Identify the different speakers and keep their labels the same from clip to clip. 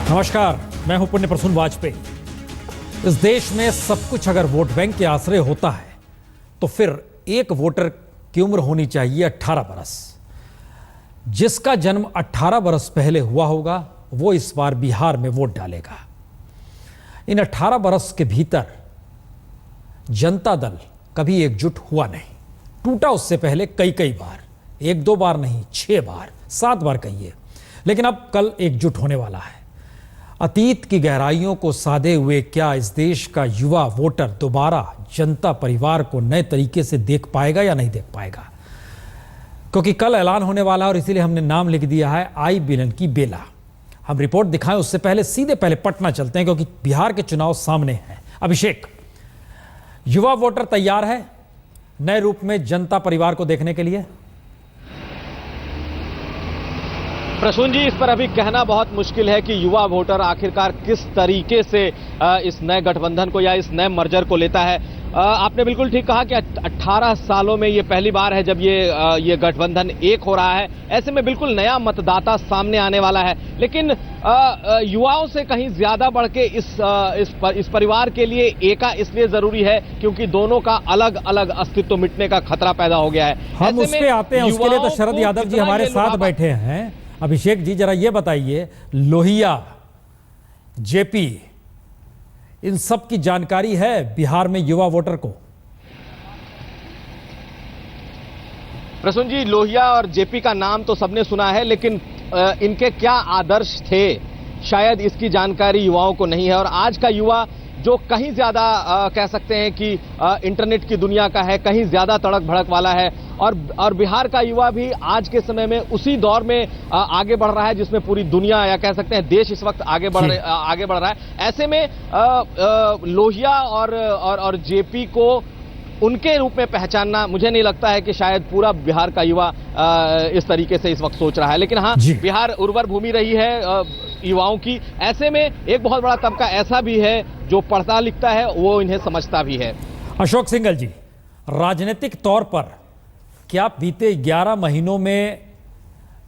Speaker 1: नमस्कार, मैं हूं पुण्य प्रसून वाजपेयी। इस देश में सब कुछ अगर वोट बैंक के आश्रय होता है तो फिर एक वोटर की उम्र होनी चाहिए 18 बरस। जिसका जन्म 18 बरस पहले हुआ होगा वो इस बार बिहार में वोट डालेगा। इन 18 बरस के भीतर जनता दल कभी एकजुट हुआ नहीं, टूटा उससे पहले कई बार, 1-2 बार नहीं, 6 बार, 7 बार कहिए, लेकिन अब कल एकजुट होने वाला है। अतीत की गहराइयों को साधे हुए क्या इस देश का युवा वोटर दोबारा जनता परिवार को नए तरीके से देख पाएगा या नहीं देख पाएगा? क्योंकि कल ऐलान होने वाला है और इसीलिए हमने नाम लिख दिया है आई बिलन की बेला। हम रिपोर्ट दिखाएं उससे पहले सीधे पटना चलते हैं, क्योंकि बिहार के चुनाव सामने हैं। अभिषेक, युवा वोटर तैयार है नए रूप में जनता परिवार को देखने के लिए?
Speaker 2: प्रसून जी, इस पर अभी कहना बहुत मुश्किल है कि युवा वोटर आखिरकार किस तरीके से इस नए गठबंधन को या इस नए मर्जर को लेता है। आपने बिल्कुल ठीक कहा कि 18 सालों में ये पहली बार है जब ये गठबंधन एक हो रहा है। ऐसे में बिल्कुल नया मतदाता सामने आने वाला है, लेकिन युवाओं से कहीं ज्यादा बढ़ के इस परिवार के लिए एका इसलिए जरूरी है क्योंकि दोनों का अलग अलग अस्तित्व मिटने का खतरा पैदा हो गया है।
Speaker 1: हम उस पे आते हैं, उसके लिए तो शरद यादव जी हमारे साथ बैठे हैं। अभिषेक जी, जरा ये बताइए, लोहिया, जेपी, इन सब की जानकारी है बिहार में युवा वोटर को?
Speaker 2: प्रसून जी, लोहिया और जेपी का नाम तो सबने सुना है, लेकिन इनके क्या आदर्श थे शायद इसकी जानकारी युवाओं को नहीं है। और आज का युवा जो कहीं ज्यादा कह सकते हैं कि इंटरनेट की दुनिया का है, कहीं ज्यादा तड़क भड़क वाला है, और बिहार का युवा भी आज के समय में उसी दौर में आगे बढ़ रहा है जिसमें पूरी दुनिया या कह सकते हैं देश इस वक्त आगे बढ़ रहा है। ऐसे में लोहिया और जेपी को उनके रूप में पहचानना मुझे नहीं लगता है कि शायद पूरा बिहार का युवा इस तरीके से इस वक्त सोच रहा है। लेकिन हाँ, बिहार उर्वर भूमि रही है युवाओं की। ऐसे में एक बहुत बड़ा तबका ऐसा भी है जो पढ़ता लिखता है, वो इन्हें समझता भी है।
Speaker 1: अशोक सिंघल जी, राजनीतिक तौर पर क्या बीते 11 महीनों में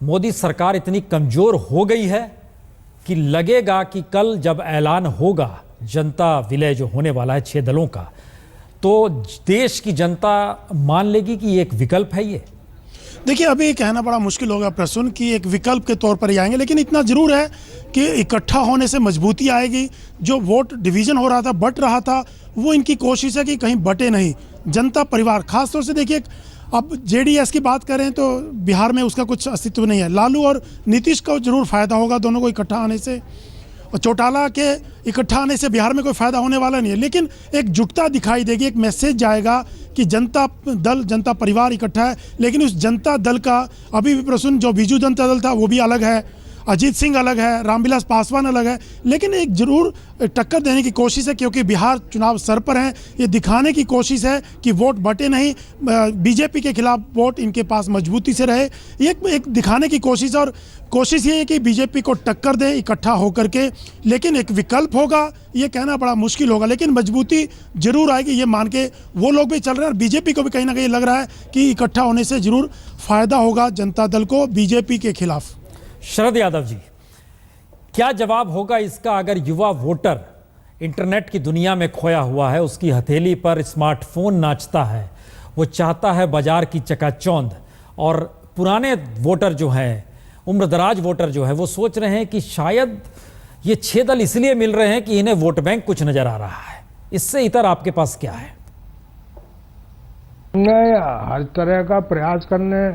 Speaker 1: मोदी सरकार इतनी कमजोर हो गई है कि लगेगा कि कल जब ऐलान होगा जनता विलय जो होने वाला है 6 दलों का, तो देश की जनता मान लेगी कि एक विकल्प है ये?
Speaker 3: देखिए, अभी कहना बड़ा मुश्किल होगा प्रसून कि एक विकल्प के तौर पर ही आएंगे, लेकिन इतना जरूर है कि इकट्ठा होने से मजबूती आएगी। जो वोट डिवीजन हो रहा था, बट रहा था, वो इनकी कोशिश है कि कहीं बटे नहीं। जनता परिवार खासतौर से देखिए, अब जेडीएस की बात करें तो बिहार में उसका कुछ अस्तित्व नहीं है। लालू और नीतीश को जरूर फायदा होगा दोनों को इकट्ठा आने से, और चौटाला के इकट्ठा आने से बिहार में कोई फायदा होने वाला नहीं है। लेकिन एक जुटता दिखाई देगी, एक मैसेज जाएगा कि जनता दल, जनता परिवार इकट्ठा है। लेकिन उस जनता दल का अभी भी प्रसून, जो बीजू जनता दल था वो भी अलग है, अजीत सिंह अलग है, रामविलास पासवान अलग है। लेकिन एक जरूर टक्कर देने की कोशिश है, क्योंकि बिहार चुनाव सर पर है। ये दिखाने की कोशिश है कि वोट बटे नहीं, बीजेपी के खिलाफ वोट इनके पास मजबूती से रहे। एक दिखाने की कोशिश, और कोशिश ये है कि बीजेपी को टक्कर दे इकट्ठा होकर के। लेकिन एक विकल्प होगा ये कहना बड़ा मुश्किल होगा, लेकिन मजबूती जरूर आएगी, ये मान के वो लोग भी चल रहे हैं। और बीजेपी को भी कहीं ना कहीं लग रहा है कि इकट्ठा होने से जरूर फायदा होगा जनता दल को बीजेपी के खिलाफ।
Speaker 1: शरद यादव जी, क्या जवाब होगा इसका अगर युवा वोटर इंटरनेट की दुनिया में खोया हुआ है, उसकी हथेली पर स्मार्टफोन नाचता है, वो चाहता है बाजार की चकाचौंध, और पुराने वोटर जो हैं, उम्रदराज वोटर जो है, वो सोच रहे हैं कि शायद ये 6 दल इसलिए मिल रहे हैं कि इन्हें वोट बैंक कुछ नजर आ रहा है। इससे इतर आपके पास क्या है?
Speaker 4: नहीं, हर तरह का प्रयास करने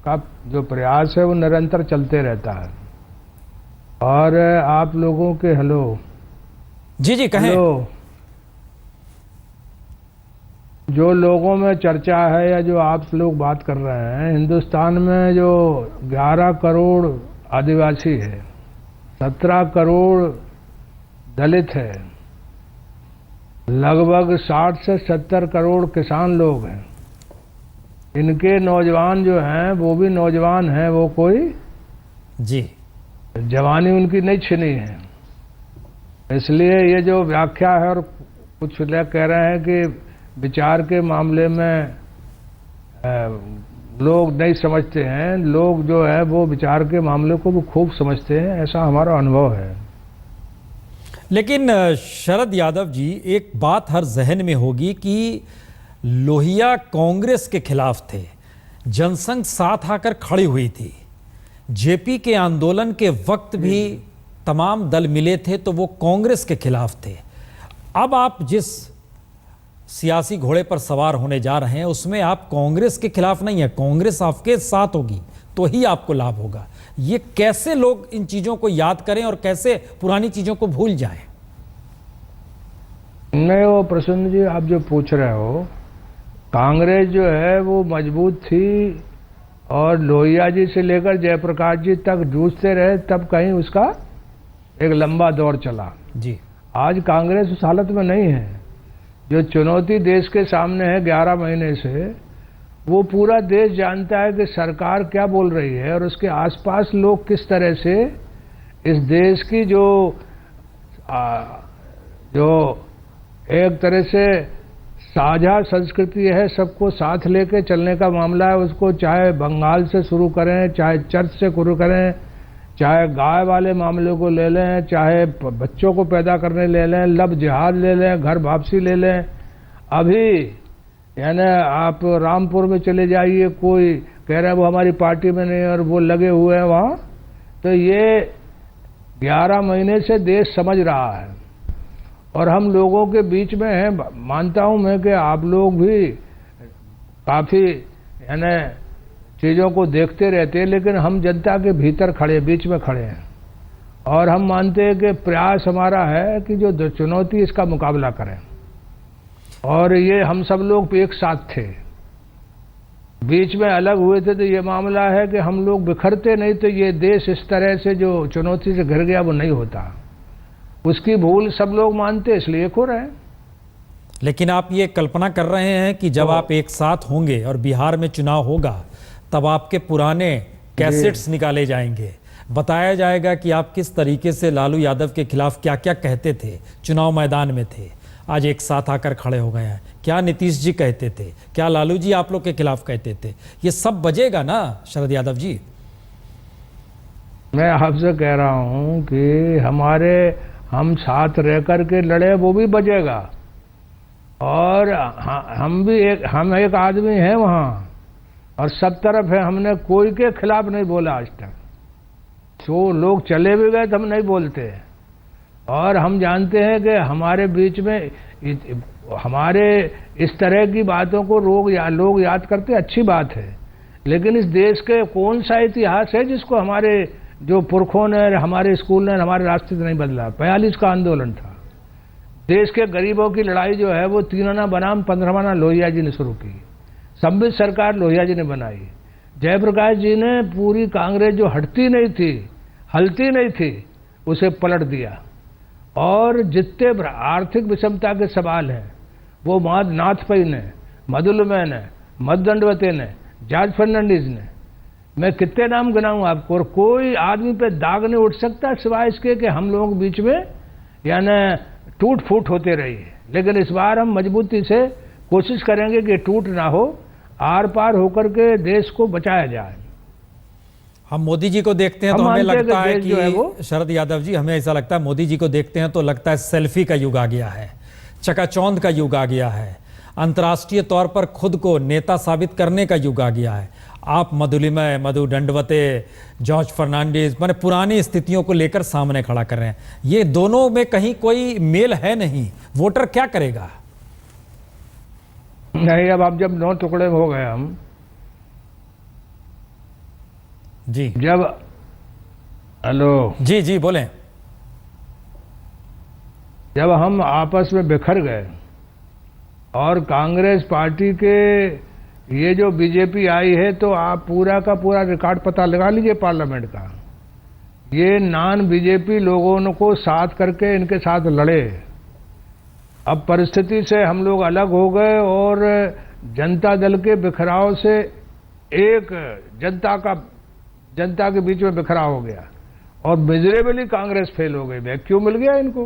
Speaker 4: का जो प्रयास है वो निरंतर चलते रहता है। और आप लोगों के हेलो
Speaker 1: जी कहें।
Speaker 4: हेलो, जो लोगों में चर्चा है या जो आप लोग बात कर रहे हैं, हिंदुस्तान में जो 11 करोड़ आदिवासी है, 17 करोड़ दलित है, लगभग 60 से 70 करोड़ किसान लोग हैं। इनके नौजवान जो हैं वो भी नौजवान हैं, वो कोई
Speaker 1: जी
Speaker 4: जवानी उनकी नहीं छिनी है। इसलिए ये जो व्याख्या है, और कुछ लोग कह रहे हैं कि विचार के मामले में लोग नहीं समझते हैं, लोग जो है वो विचार के मामले को भी खूब समझते हैं, ऐसा हमारा अनुभव है।
Speaker 1: लेकिन शरद यादव जी, एक बात हर जहन में होगी कि लोहिया कांग्रेस के खिलाफ थे, जनसंघ साथ आकर खड़ी हुई थी, जेपी के आंदोलन के वक्त भी तमाम दल मिले थे तो वो कांग्रेस के खिलाफ थे। अब आप जिस सियासी घोड़े पर सवार होने जा रहे हैं उसमें आप कांग्रेस के खिलाफ नहीं है, कांग्रेस आपके साथ होगी तो ही आपको लाभ होगा। ये कैसे लोग इन चीजों को याद करें और कैसे पुरानी चीजों को भूल जाएं?
Speaker 4: नहीं, वो प्रसन्न जी आप जो पूछ रहे हो, कांग्रेस जो है वो मजबूत थी और लोहिया जी से लेकर जयप्रकाश जी तक जूझते रहे, तब कहीं उसका एक लंबा दौर चला।
Speaker 1: जी,
Speaker 4: आज कांग्रेस उस हालत में नहीं है। जो चुनौती देश के सामने है 11 महीने से, वो पूरा देश जानता है कि सरकार क्या बोल रही है और उसके आसपास लोग किस तरह से इस देश की जो एक तरह से साझा संस्कृति है, सबको साथ लेके चलने का मामला है, उसको चाहे बंगाल से शुरू करें, चाहे चर्च से शुरू करें, चाहे गाय वाले मामले को ले लें, चाहे बच्चों को पैदा करने ले लें, लब जिहाद ले लें, घर वापसी ले लें। अभी यानी आप रामपुर में चले जाइए, कोई कह रहा है वो हमारी पार्टी में नहीं और वो लगे हुए हैं वहाँ। तो ये 11 महीने से देश समझ रहा है और हम लोगों के बीच में हैं। मानता हूँ मैं कि आप लोग भी काफ़ी यानी चीज़ों को देखते रहते हैं, लेकिन हम जनता के भीतर खड़े, बीच में खड़े हैं और हम मानते हैं कि प्रयास हमारा है कि जो चुनौती इसका मुकाबला करें। और ये हम सब लोग एक साथ थे, बीच में अलग हुए थे, तो ये मामला है कि हम लोग बिखरते नहीं तो ये देश इस तरह से जो चुनौती से घिर गया वो नहीं होता। उसकी भूल सब लोग मानते, इसलिए खो रहे हैं।
Speaker 1: लेकिन आप ये कल्पना कर रहे हैं कि जब आप एक साथ होंगे और बिहार में चुनाव होगा तब आपके पुराने कैसेट्स निकाले जाएंगे, बताया जाएगा कि आप किस तरीके से लालू यादव के खिलाफ क्या क्या कहते थे, चुनाव मैदान में थे, आज एक साथ आकर खड़े हो गए हैं, क्या नीतीश जी कहते थे, क्या लालू जी आप लोग के खिलाफ कहते थे, ये सब बजेगा ना शरद यादव जी?
Speaker 4: मैं आपसे कह रहा हूं कि हम साथ रह कर के लड़े वो भी बजेगा और हम एक आदमी हैं वहाँ और सब तरफ है, हमने कोई के खिलाफ नहीं बोला आज तक। जो लोग चले भी गए तो हम नहीं बोलते और हम जानते हैं कि हमारे बीच में हमारे इस तरह की बातों को लोग याद करते, अच्छी बात है, लेकिन इस देश के कौन सा इतिहास है जिसको हमारे जो पुरखों ने, हमारे स्कूल ने, हमारे रास्ते से नहीं बदला। 42 का आंदोलन था, देश के गरीबों की लड़ाई जो है वो 3 आना बनाम 15 आना लोहिया जी ने शुरू की, सम्मिलित सरकार लोहिया जी ने बनाई, जयप्रकाश जी ने पूरी कांग्रेस जो हटती नहीं थी, हलती नहीं थी, उसे पलट दिया। और जितने आर्थिक विषमता के सवाल हैं वो नाथ पै ने, मधुलमय ने, मददंडवते ने, जॉर्ज फर्नांडिस ने, मैं कितने नाम गिनाऊं आपको, और कोई आदमी पे दाग नहीं उठ सकता सिवाय इसके कि हम लोगों के बीच में यानी टूट फूट होते रही है। लेकिन इस बार हम मजबूती से कोशिश करेंगे कि टूट ना हो, आर पार होकर के देश को बचाया जाए।
Speaker 1: हम मोदी जी को देखते हैं तो हमें लगता है कि शरद यादव जी, हमें ऐसा लगता है मोदी जी को देखते हैं तो लगता है सेल्फी का युग आ गया है, चकाचौंध का युग आ गया है, अंतर्राष्ट्रीय तौर पर खुद को नेता साबित करने का युग आ गया है। आप मधुलिमय, मधु दंडवते, जॉर्ज फर्नांडिस, माने पुरानी स्थितियों को लेकर सामने खड़ा कर रहे हैं। ये दोनों में कहीं कोई मेल है नहीं, वोटर क्या करेगा?
Speaker 4: नहीं, अब जब 9 टुकड़े हो गए हम
Speaker 1: जी,
Speaker 4: जब हेलो
Speaker 1: जी जी बोलें,
Speaker 4: जब हम आपस में बिखर गए और कांग्रेस पार्टी के ये जो बीजेपी आई है, तो आप पूरा का पूरा रिकॉर्ड पता लगा लीजिए पार्लियामेंट का, ये नॉन बीजेपी लोगों को साथ करके इनके साथ लड़े। अब परिस्थिति से हम लोग अलग हो गए और जनता दल के बिखराव से एक जनता के बीच में बिखराव हो गया और मिजरेबली कांग्रेस फेल हो गई, वैक्यूम मिल गया इनको।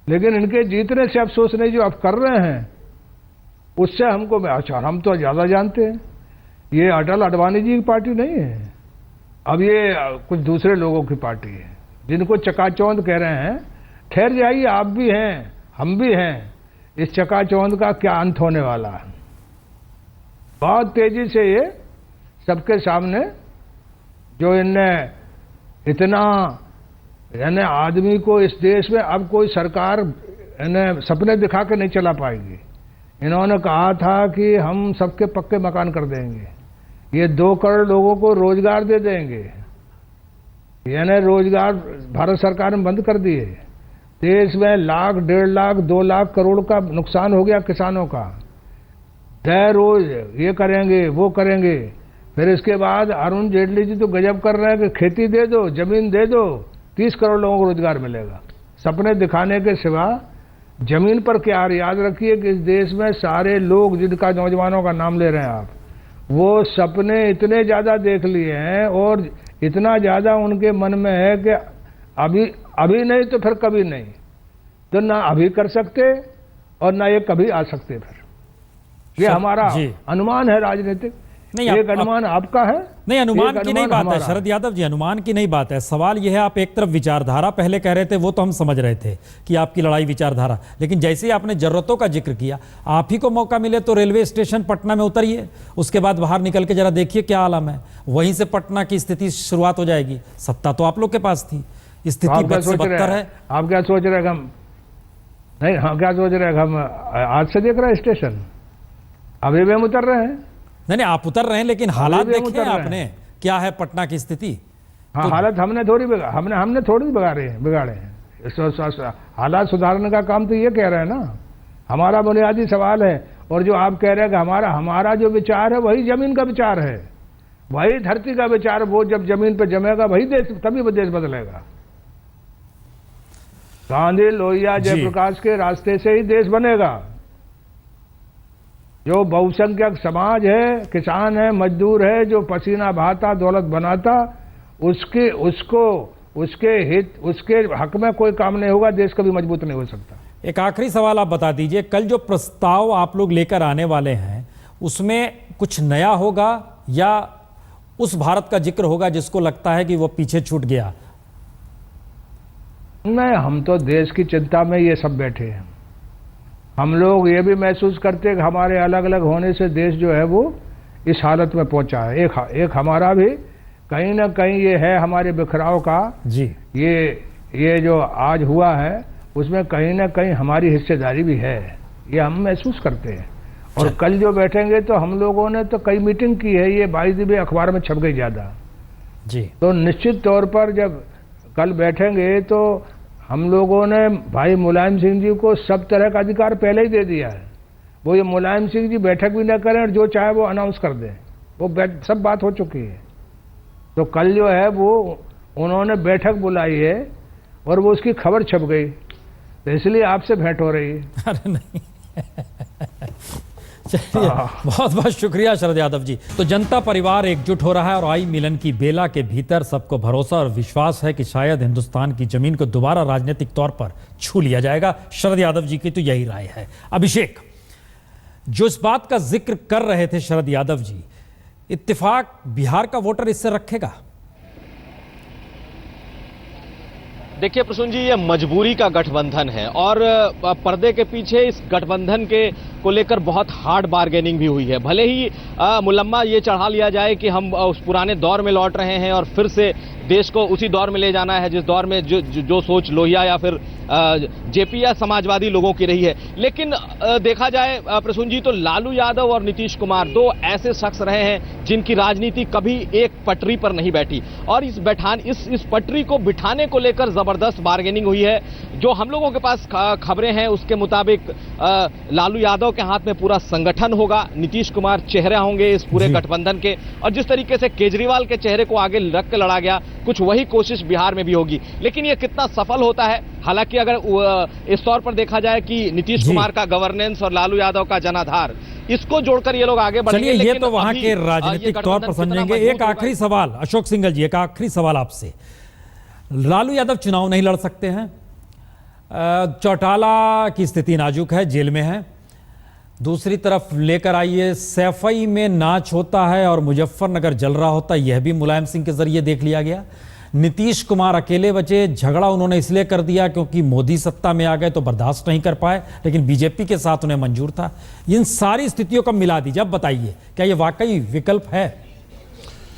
Speaker 4: लेकिन इनके जीतने से अफसोस नहीं, जो अब कर रहे हैं उससे हमको आचार, हम तो ज्यादा जानते हैं, ये अटल अडवाणी जी की पार्टी नहीं है, अब ये कुछ दूसरे लोगों की पार्टी है जिनको चकाचौंध कह रहे हैं। ठहर जाइए, आप भी हैं, हम भी हैं, इस चकाचौंध का क्या अंत होने वाला है। बहुत तेजी से ये सबके सामने जो इनने इतना, यानी आदमी को इस देश में अब कोई सरकार इन्हें सपने दिखा के नहीं चला पाएगी। इन्होंने कहा था कि हम सबके पक्के मकान कर देंगे, ये 2 करोड़ लोगों को रोजगार दे देंगे, यानी रोजगार भारत सरकार ने बंद कर दिए। देश में लाख, 1.5 लाख, 2 लाख करोड़ का नुकसान हो गया किसानों का। दे रोज ये करेंगे, वो करेंगे। फिर इसके बाद अरुण जेटली जी तो गजब कर रहे हैं कि खेती दे दो, जमीन दे दो, 30 करोड़ लोगों को रोजगार मिलेगा। सपने दिखाने के सिवा जमीन पर क्या। याद रखिए कि इस देश में सारे लोग जिनका, नौजवानों का नाम ले रहे हैं आप, वो सपने इतने ज्यादा देख लिए हैं और इतना ज्यादा उनके मन में है कि अभी नहीं तो फिर कभी नहीं, तो ना अभी कर सकते और ना ये कभी आ सकते। फिर ये हमारा अनुमान है राजनीतिक।
Speaker 1: नहीं,
Speaker 4: एक अनुमान आपका है,
Speaker 1: नहीं, अनुमान की नहीं बात है शरद यादव जी, अनुमान की नहीं बात है। सवाल यह है, आप एक तरफ विचारधारा पहले कह रहे थे, वो तो हम समझ रहे थे कि आपकी लड़ाई विचारधारा, लेकिन जैसे ही आपने जरूरतों का जिक्र किया, आप ही को मौका मिले तो रेलवे स्टेशन पटना में उतरिए, उसके बाद बाहर निकल के जरा देखिए क्या आलम है, वहीं से पटना की स्थिति शुरुआत हो जाएगी। सत्ता तो आप लोग के पास थी, स्थिति बद से बदतर है।
Speaker 4: आप क्या सोच रहे हैं हम, नहीं, हम क्या सोच रहे हैं हम आज से देख रहे हैं स्टेशन, अभी भी हम उतर रहे हैं।
Speaker 1: नहीं, आप उतर रहे हैं, लेकिन हालात देखे आपने क्या है पटना की स्थिति।
Speaker 4: हाँ, हालत हमने थोड़ी बिगाड़े हैं। हालात सुधारने का काम तो ये कह रहे हैं ना, हमारा बुनियादी सवाल है। और जो आप कह रहे हैं कि हमारा जो विचार है वही जमीन का विचार है, वही धरती का विचार, वो जब जमीन पे जमेगा वही देश, तभी वो देश बदलेगा। गांधी, लोहिया, जयप्रकाश के रास्ते से ही देश बनेगा। जो बहुसंख्यक समाज है, किसान है, मजदूर है, जो पसीना बहाता, दौलत बनाता, उसके हित, उसके हक में कोई काम नहीं होगा, देश कभी मजबूत नहीं हो सकता।
Speaker 1: एक आखिरी सवाल आप बता दीजिए, कल जो प्रस्ताव आप लोग लेकर आने वाले हैं उसमें कुछ नया होगा या उस भारत का जिक्र होगा जिसको लगता है कि वो पीछे छूट गया?
Speaker 4: नहीं, हम तो देश की चिंता में ये सब बैठे हैं। हम लोग ये भी महसूस करते हैं कि हमारे अलग अलग होने से देश जो है वो इस हालत में पहुंचा है। एक हमारा भी कहीं ना कहीं ये है हमारे बिखराव का
Speaker 1: जी,
Speaker 4: ये जो आज हुआ है उसमें कहीं ना कहीं हमारी हिस्सेदारी भी है, ये हम महसूस करते हैं। और कल जो बैठेंगे तो हम लोगों ने तो कई मीटिंग की है, ये 22 भी अखबार में छप गई ज्यादा
Speaker 1: जी।
Speaker 4: तो निश्चित तौर पर जब कल बैठेंगे तो हम लोगों ने भाई मुलायम सिंह जी को सब तरह का अधिकार पहले ही दे दिया है। वो ये मुलायम सिंह जी बैठक भी न करें और जो चाहे वो अनाउंस कर दें, वो सब बात हो चुकी है। तो कल जो है वो उन्होंने बैठक बुलाई है और वो उसकी खबर छप गई, तो इसलिए आपसे भेंट हो रही है।
Speaker 1: अरे नहीं चलिए, बहुत बहुत शुक्रिया शरद यादव जी। तो जनता परिवार एकजुट हो रहा है और आई मिलन की बेला के भीतर सबको भरोसा और विश्वास है कि शायद हिंदुस्तान की जमीन को दोबारा राजनीतिक तौर पर छू लिया जाएगा। शरद यादव जी की तो यही राय है। अभिषेक, जो इस बात का जिक्र कर रहे थे शरद यादव जी, इत्तेफाक बिहार का वोटर इससे रखेगा?
Speaker 2: देखिए प्रसून जी, ये मजबूरी का गठबंधन है और पर्दे के पीछे इस गठबंधन के को लेकर बहुत हार्ड बार्गेनिंग भी हुई है। भले ही मुलम्मा ये चढ़ा लिया जाए कि हम उस पुराने दौर में लौट रहे हैं और फिर से देश को उसी दौर में ले जाना है जिस दौर में जो सोच लोहिया या फिर जेपी या समाजवादी लोगों की रही है, लेकिन देखा जाए प्रसून जी तो लालू यादव और नीतीश कुमार दो ऐसे शख्स रहे हैं जिनकी राजनीति कभी एक पटरी पर नहीं बैठी और इस पटरी को बिठाने को लेकर जबरदस्त बार्गेनिंग हुई है। जो हम लोगों के पास खबरें हैं उसके मुताबिक लालू यादव के हाथ में पूरा संगठन होगा, नीतीश कुमार चेहरे होंगे इस पूरे गठबंधन के, और जिस तरीके से केजरीवाल के चेहरे को आगे रख के लड़ा गया, कुछ वही कोशिश बिहार में भी होगी। लेकिन यह कितना सफल होता है, हालांकि अगर इस तौर पर देखा जाए कि नीतीश कुमार का गवर्नेंस और लालू यादव का जनाधार, इसको जोड़कर ये लोग आगे बढ़ेंगे।
Speaker 1: चलिए, ये तो वहां के राजनीतिक तौर पर समझेंगे। एक आखिरी सवाल अशोक सिंघल जी, एक आखिरी सवाल आपसे। लालू यादव चुनाव नहीं लड़ सकते हैं, चौटाला की स्थिति नाजुक है, जेल में है। दूसरी तरफ लेकर आइए, सैफई में नाच होता है और मुजफ्फरनगर जल रहा होता है, यह भी मुलायम सिंह के जरिए देख लिया गया। नीतीश कुमार अकेले बचे। झगड़ा उन्होंने इसलिए कर दिया क्योंकि मोदी सत्ता में आ गए तो बर्दाश्त नहीं कर पाए, लेकिन बीजेपी के साथ उन्हें मंजूर था। इन सारी स्थितियों को मिला दीजिए, अब बताइए क्या ये वाकई विकल्प है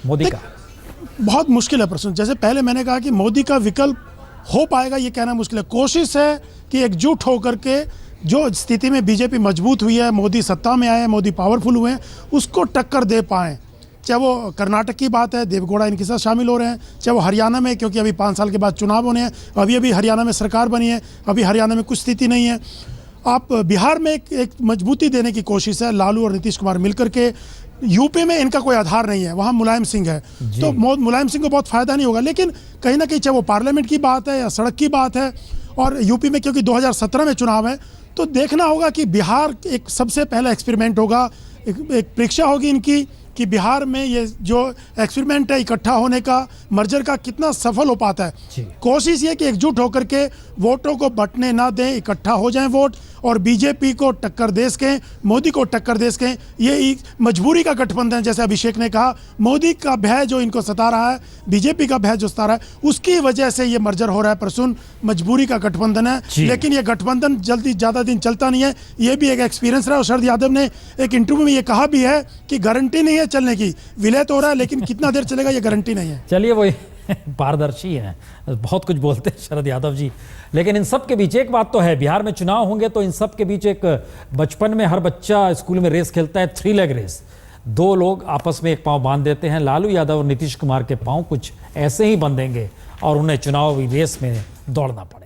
Speaker 1: मोदी का?
Speaker 3: बहुत मुश्किल है प्रश्न। जैसे पहले मैंने कहा कि मोदी का विकल्प हो पाएगा ये कहना मुश्किल है। कोशिश है कि एकजुट होकर के जो स्थिति में बीजेपी मजबूत हुई है, मोदी सत्ता में आए हैं, मोदी पावरफुल हुए हैं, उसको टक्कर दे पाएं। चाहे वो कर्नाटक की बात है, देवगौड़ा इनके साथ शामिल हो रहे हैं, चाहे वो हरियाणा में, क्योंकि अभी 5 साल के बाद चुनाव होने हैं, अभी हरियाणा में सरकार बनी है, अभी हरियाणा में कुछ स्थिति नहीं है। आप बिहार में एक मजबूती देने की कोशिश है, लालू और नीतीश कुमार मिलकर के। यूपी में इनका कोई आधार नहीं है, वहाँ मुलायम सिंह है, तो मुलायम सिंह को बहुत फायदा नहीं होगा। लेकिन कहीं ना कहीं चाहे वो पार्लियामेंट की बात है या सड़क की बात है, और यूपी में क्योंकि 2017 में चुनाव है, तो देखना होगा कि बिहार एक सबसे पहला एक्सपेरिमेंट होगा, एक परीक्षा होगी इनकी कि बिहार में ये जो एक्सपेरिमेंट है इकट्ठा होने का, मर्जर का, कितना सफल हो पाता है। कोशिश ये कि एकजुट होकर के वोटों को बंटने ना दें, इकट्ठा हो जाएं वोट, और बीजेपी को टक्कर दे सकें, मोदी को टक्कर दे सकें। ये मजबूरी का गठबंधन, जैसे अभिषेक ने कहा, मोदी का भय जो इनको सता रहा है, बीजेपी का भय जो सता रहा है, उसकी वजह से ये मर्जर हो रहा है। प्रसून, मजबूरी का गठबंधन है, लेकिन ये गठबंधन जल्दी ज़्यादा दिन चलता नहीं है। ये भी एक एक्सपीरियंस रहा। और शरद यादव ने एक इंटरव्यू में ये कहा भी है कि गारंटी नहीं है चलने की, विलय तो हो रहा है लेकिन कितना देर चलेगा ये गारंटी नहीं है।
Speaker 1: चलिए, वो पारदर्शी हैं, बहुत कुछ बोलते हैं शरद यादव जी। लेकिन इन सब के बीच एक बात तो है, बिहार में चुनाव होंगे तो इन सब के बीच एक बचपन में हर बच्चा स्कूल में रेस खेलता है, 3 लेग रेस। 2 लोग आपस में एक पांव बांध देते हैं। लालू यादव और नीतीश कुमार के पांव कुछ ऐसे ही बंधेंगे और उन्हें चुनावी रेस में दौड़ना पड़ेगा।